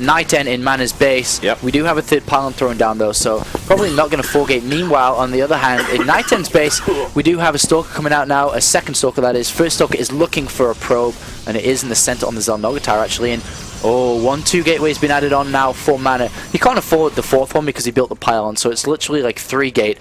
NightEnD in MaNa's base. Yep. We do have a third pylon thrown down though, so probably not going to 4-gate. Meanwhile, on the other hand, in NightEnd's base, we do have a Stalker coming out now, a second Stalker that is. First Stalker is looking for a probe, and it is in the center on the Xel'Nogatar actually, and oh, 1-2 gateway's been added on now for MaNa. He can't afford the fourth one because he built the pylon, so it's literally like 3-gate.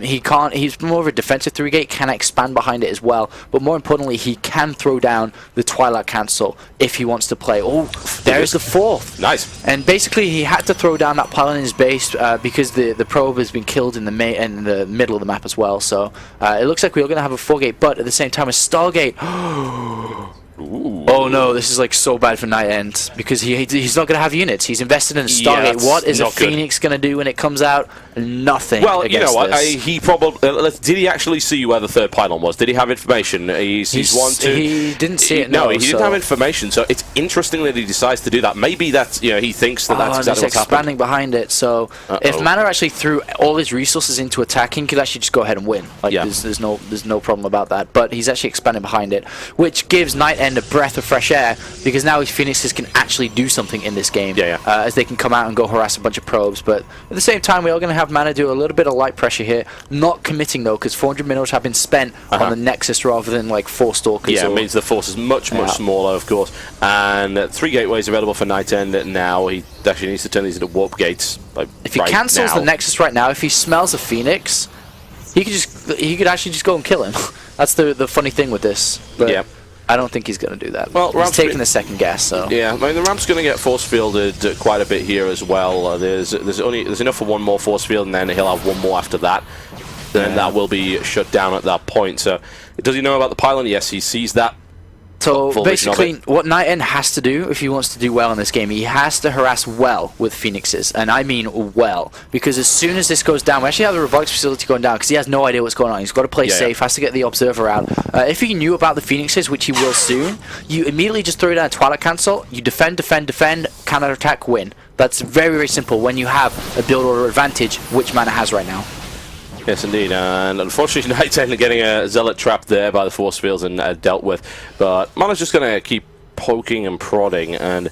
He's more of a defensive 3-gate, can expand behind it as well, but more importantly, he can throw down the Twilight Cancel if he wants to play. Oh, there's the fourth. Nice. And basically, he had to throw down that pylon in his base because the probe has been killed in the middle of the map as well. So it looks like we're going to have a 4-gate, but at the same time, a Stargate. Ooh. Oh no, this is like so bad for NightEnD because he's not going to have units. He's invested in a Stargate. What is a Phoenix going to do when it comes out? Nothing. Well, you know what? This. He probably did. He actually see where the third pylon was? Did he have information? He didn't see it. No, he didn't have information. So it's interesting that he decides to do that. Maybe that's he thinks that that's exactly what's expanding behind it. So if MaNa actually threw all his resources into attacking, he could actually just go ahead and win. Like there's no problem about that. But he's actually expanding behind it, which gives NightEnD a breath of fresh air because now his Phoenixes can actually do something in this game. As they can come out and go harass a bunch of probes. But at the same time, we are going to have MaNa do a little bit of light pressure here, not committing though, because 400 minerals have been spent on the Nexus rather than like 4 Stalkers. Yeah, it means the force is much smaller, of course. And 3 gateways available for NightEnD now. He actually needs to turn these into warp gates. If he cancels the Nexus right now, if he smells a Phoenix, he could actually just go and kill him. That's the funny thing with this. But yeah. I don't think he's going to do that. Well, he's taking the second guess, so yeah. I mean, the ramp's going to get force fielded quite a bit here as well. There's enough for one more force field, and then he'll have one more after that. Then that will be shut down at that point. So, does he know about the pylon? Yes, he sees that. So basically, what NightEnD has to do if he wants to do well in this game, he has to harass well with Phoenixes, and I mean well, because as soon as this goes down, we actually have the robotics facility going down because he has no idea what's going on. He's got to play safe, has to get the observer out. If he knew about the Phoenixes, which he will soon, you immediately just throw down a Twilight Cancel, you defend, counter attack, win. That's very, very simple when you have a build order advantage, which MaNa has right now. Yes, indeed, and unfortunately, NightEnD getting a Zealot trapped there by the force fields and dealt with. But MaNa's just going to keep poking and prodding, and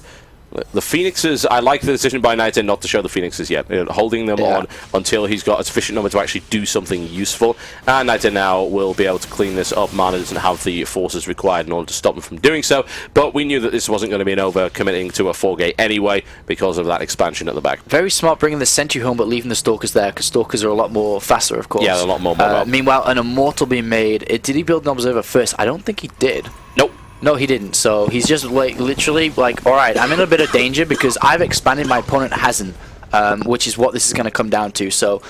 the Phoenixes, I like the decision by NightEnD not to show the Phoenixes yet, holding them on until he's got a sufficient number to actually do something useful. And NightEnD now will be able to clean this up. MaNa doesn't have the forces required in order to stop him from doing so, but we knew that this wasn't going to be an over-committing to a 4-gate anyway because of that expansion at the back. Very smart bringing the Sentry home but leaving the Stalkers there, because Stalkers are a lot more faster, of course. Yeah, they're a lot more mobile. Meanwhile, an Immortal being made. Did he build an Observer first? I don't think he did. Nope. No, he didn't. So he's just like literally like, all right, I'm in a bit of danger because I've expanded, my opponent hasn't, which is what this is going to come down to. So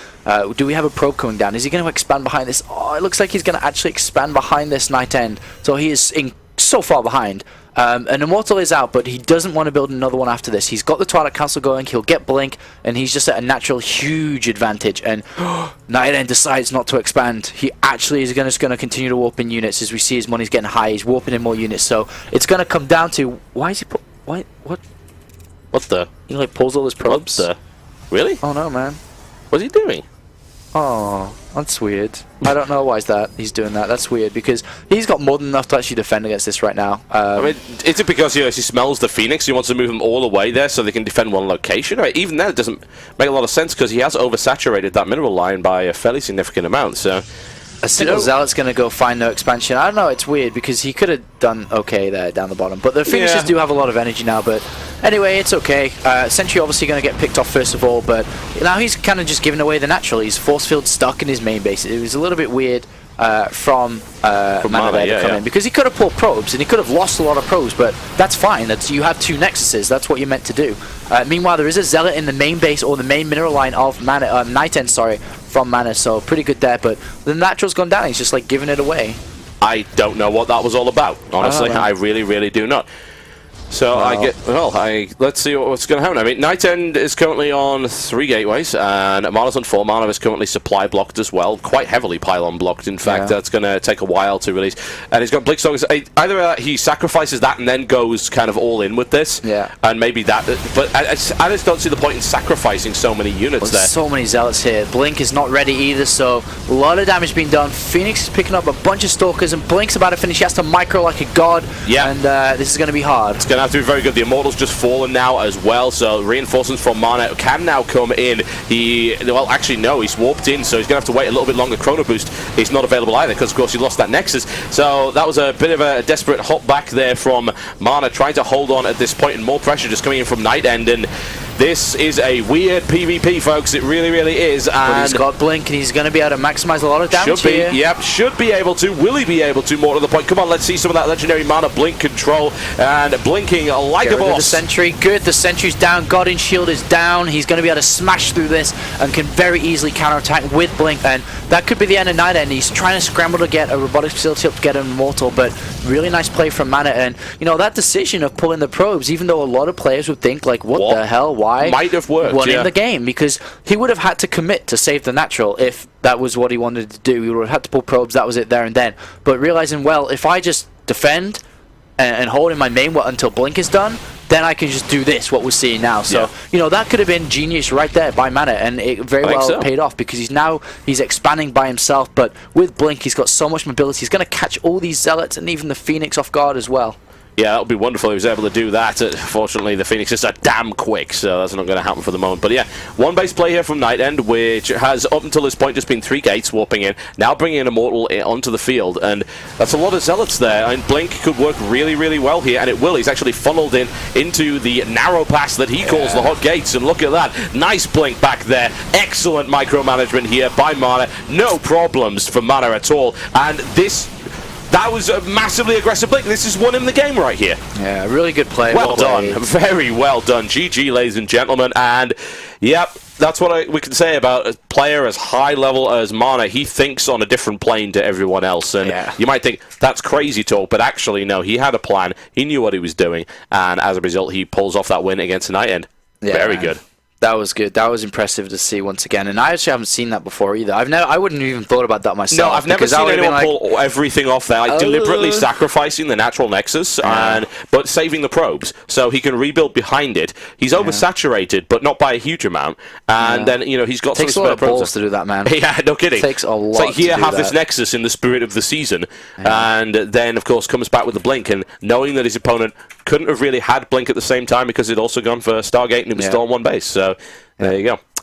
do we have a probe coming down? Is he going to expand behind this? Oh, it looks like he's going to actually expand behind this NightEnD. So he is so far behind. An Immortal is out, but he doesn't want to build another one after this. He's got the Twilight Council going, he'll get Blink, and he's just at a natural huge advantage. And NightEnD decides not to expand. He actually is just going to continue to warp in units. As we see his money's getting high, he's warping in more units. So it's going to come down to, why is he what? What the? He like pulls all his probes? What the? Really? Oh no, man. What's he doing? Oh, that's weird. I don't know why he's doing that. That's weird because he's got more than enough to actually defend against this right now. I mean, is it because he smells the Phoenix? He wants to move them all the way there so they can defend one location? Right? Even then, it doesn't make a lot of sense because he has oversaturated that mineral line by a fairly significant amount. So a single Zealot's going to go find no expansion. I don't know. It's weird because he could have done okay there down the bottom. But the Phoenixes do have a lot of energy now. But anyway, it's okay. Sentry obviously going to get picked off first of all. But now he's kind of just giving away the natural. He's force field stuck in his main base. It was a little bit weird from MaNa there to come in because he could have pulled probes and he could have lost a lot of probes. But that's fine. You have 2 Nexuses. That's what you're meant to do. Meanwhile, there is a Zealot in the main base or the main mineral line of NightEnD, sorry, from MaNa. So pretty good there. But the natural's gone down. He's just like giving it away. I don't know what that was all about. Honestly, I really, really do not. So let's see what's going to happen. I mean, NightEnD is currently on 3 gateways, and MaNa's on 4. MaNa is currently supply blocked as well, quite heavily pylon blocked. In fact, that's going to take a while to release. And he's got Blink Stalkers. Either he sacrifices that and then goes kind of all in with this, and maybe that. But I just don't see the point in sacrificing so many units there. So many Zealots here. Blink is not ready either, so a lot of damage being done. Phoenix is picking up a bunch of Stalkers, and Blink's about to finish. He has to micro like a god, and this is going to be hard. It's going to have to be very good. The Immortal's just fallen now as well, so reinforcements from MaNa can now come in. Well, actually, no, he's warped in, so he's going to have to wait a little bit longer. Chrono Boost is not available either, because, of course, he lost that Nexus. So that was a bit of a desperate hop back there from MaNa, trying to hold on at this point, and more pressure just coming in from NightEnD, and this is a weird PvP, folks. It really, really is. And but he's got Blink, and he's going to be able to maximize a lot of damage should be, here. Yep, should be able to. Will he be able to? More to the point. Come on, let's see some of that legendary MaNa Blink control, and blinking like Get a rid of the boss. Sentry, good. The Sentry's down. Godin Shield is down. He's going to be able to smash through this and can very easily counterattack with Blink. And that could be the end of NightEnD. He's trying to scramble to get a robotic facility up to get an Immortal, but really nice play from MaNa. And you know that decision of pulling the probes, even though a lot of players would think like, what the hell? Why? Might have worked. Won the game, because he would have had to commit to save the natural if that was what he wanted to do. He would have had to pull probes. That was it there and then. But realizing, well, if I just defend and hold in my main until Blink is done, then I can just do this, what we're seeing now. So, you know, that could have been genius right there by MaNa, and it very well paid off, because he's expanding by himself, but with Blink, he's got so much mobility. He's going to catch all these Zealots and even the Phoenix off guard as well. Yeah, that would be wonderful if he was able to do that. Fortunately, the Phoenix is damn quick, so that's not going to happen for the moment. But yeah, one base play here from NightEnD, which has up until this point just been 3 gates warping in, now bringing an Immortal onto the field, and that's a lot of Zealots there. And Blink could work really, really well here, and it will. He's actually funneled into the narrow pass that he calls the hot gates, and look at that. Nice Blink back there. Excellent micromanagement here by MaNa. No problems for MaNa at all, and that was a massively aggressive Blink. This has won him the game right here. Yeah, really good play. Well done. Very well done. GG, ladies and gentlemen. And, yep, that's what we can say about a player as high level as MaNa. He thinks on a different plane to everyone else. And you might think, that's crazy talk. But actually, no, he had a plan. He knew what he was doing. And as a result, he pulls off that win against NightEnD. Yeah, very good. That was good. That was impressive to see once again, and I actually haven't seen that before either. I wouldn't even thought about that myself. No, I've never seen anyone pull everything off there, like deliberately sacrificing the natural Nexus, but saving the probes, so he can rebuild behind it. He's oversaturated, but not by a huge amount, and then he's got takes some a lot of probes balls to do that, man. Yeah, no kidding. It takes a lot. It's like here, to have do this Nexus in the spirit of the season, and then of course comes back with the Blink, and knowing that his opponent couldn't have really had Blink at the same time because he'd also gone for Stargate and it was still on one base. So there you go.